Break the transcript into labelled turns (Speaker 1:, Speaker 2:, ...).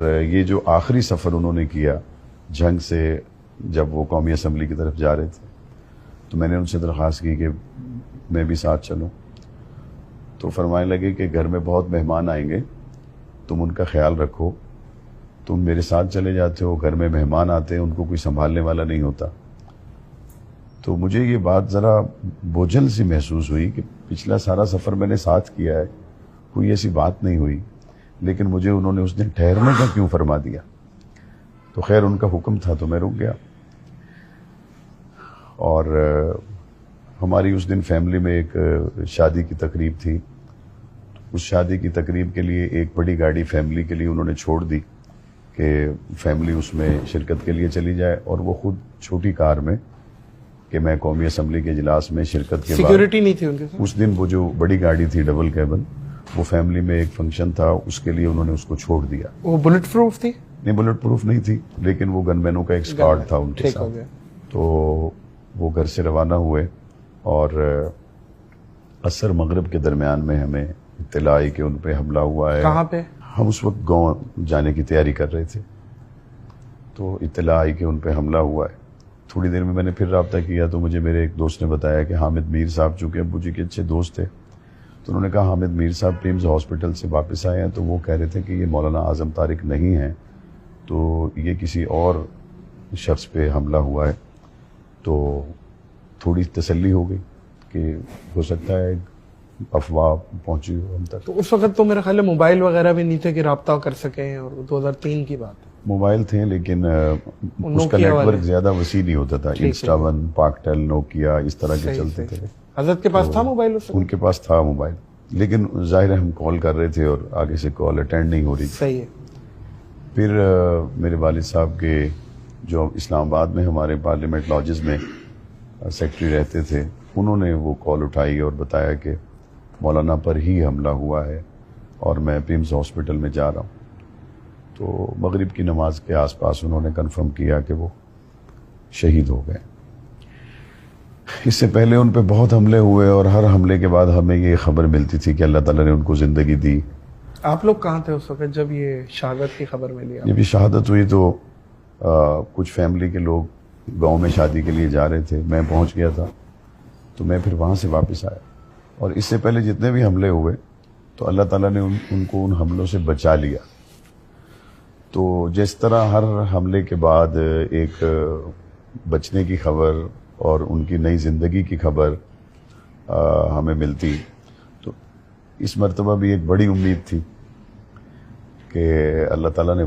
Speaker 1: یہ جو آخری سفر انہوں نے کیا جنگ سے، جب وہ قومی اسمبلی کی طرف جا رہے تھے، تو میں نے ان سے درخواست کی کہ میں بھی ساتھ چلوں. تو فرمانے لگے کہ گھر میں بہت مہمان آئیں گے، تم ان کا خیال رکھو. تم میرے ساتھ چلے جاتے ہو، گھر میں مہمان آتے ہیں، ان کو کوئی سنبھالنے والا نہیں ہوتا. تو مجھے یہ بات ذرا بوجھل سی محسوس ہوئی کہ پچھلا سارا سفر میں نے ساتھ کیا ہے، کوئی ایسی بات نہیں ہوئی، لیکن مجھے انہوں نے اس دن ٹھہرنے کا کیوں فرما دیا. تو خیر ان کا حکم تھا تو میں رک گیا. اور ہماری اس دن فیملی میں ایک شادی کی تقریب تھی. اس شادی کی تقریب کے لیے ایک بڑی گاڑی فیملی کے لیے انہوں نے چھوڑ دی کہ فیملی اس میں شرکت کے لیے چلی جائے، اور وہ خود چھوٹی کار میں کہ میں قومی اسمبلی کے اجلاس میں شرکت کے بعد.
Speaker 2: سیکیورٹی نہیں تھی ان کے ساتھ
Speaker 1: اس دن وہ جو بڑی گاڑی تھی ڈبل کیبن، وہ فیملی میں ایک فنکشن تھا، اس کے لیے انہوں نے اس کو چھوڑ دیا.
Speaker 2: وہ بلٹ پروف تھی؟
Speaker 1: نہیں، بلٹ پروف نہیں تھی، لیکن وہ گن مینوں کا ایک اسکواڈ تھا ان کے
Speaker 2: ٹھیک ہو
Speaker 1: ساتھ.
Speaker 2: گیا.
Speaker 1: تو وہ گھر سے روانہ ہوئے، اور عصر مغرب کے درمیان میں ہمیں اطلاع آئی کہ ان پہ حملہ ہوا ہے.
Speaker 2: کہاں پہ؟
Speaker 1: ہم اس وقت گاؤں جانے کی تیاری کر رہے تھے، تو اطلاع آئی کہ ان پہ حملہ ہوا ہے. تھوڑی دیر میں میں نے پھر رابطہ کیا تو مجھے میرے ایک دوست نے بتایا کہ حامد میر صاحب، چونکہ ابو جی کے اچھے دوست تھے، تو انہوں نے کہا حامد میر صاحب ٹیمز ہاسپٹل سے واپس آئے ہیں، تو وہ کہہ رہے تھے کہ یہ مولانا اعظم طارق نہیں ہیں، تو یہ کسی اور شخص پہ حملہ ہوا ہے. تو تھوڑی تسلی ہو گئی کہ ہو سکتا ہے افواہ پہنچی ہو ہم تک.
Speaker 2: تو اس وقت تو میرا خیال ہے موبائل وغیرہ بھی نہیں تھے کہ رابطہ کر سکیں، اور 2003 کی بات ہے.
Speaker 1: موبائل تھے لیکن اس کا نیٹ ورک زیادہ وسیع نہیں ہوتا تھا. انسٹا ون، پاکٹل، نوکیا، اس طرح کے چلتے تھے.
Speaker 2: حضرت کے پاس تھا موبائل اس وقت؟
Speaker 1: ان کے پاس تھا موبائل، لیکن ظاہر ہے ہم کال کر رہے تھے اور آگے سے کال اٹینڈ نہیں ہو رہی.
Speaker 2: صحیح ہے.
Speaker 1: پھر میرے والد صاحب کے جو اسلام آباد میں ہمارے پارلیمنٹ لاجز میں سیکرٹری رہتے تھے، انہوں نے وہ کال اٹھائی اور بتایا کہ مولانا پر ہی حملہ ہوا ہے اور میں پیمز ہاسپٹل میں جا رہا ہوں. تو مغرب کی نماز کے آس پاس انہوں نے کنفرم کیا کہ وہ شہید ہو گئے. اس سے پہلے ان پہ بہت حملے ہوئے، اور ہر حملے کے بعد ہمیں یہ خبر ملتی تھی کہ اللہ تعالیٰ نے ان کو زندگی دی.
Speaker 2: آپ لوگ کہاں تھے اس وقت جب یہ شہادت کی خبر ملی؟
Speaker 1: جب یہ شہادت ہوئی تو کچھ فیملی کے لوگ گاؤں میں شادی کے لیے جا رہے تھے، میں پہنچ گیا تھا، تو میں پھر وہاں سے واپس آیا. اور اس سے پہلے جتنے بھی حملے ہوئے تو اللہ تعالیٰ نے ان کو ان حملوں سے بچا لیا. تو جس طرح ہر حملے کے بعد ایک بچنے کی خبر اور ان کی نئی زندگی کی خبر ہمیں ملتی، تو اس مرتبہ بھی ایک بڑی امید تھی کہ اللہ تعالیٰ نے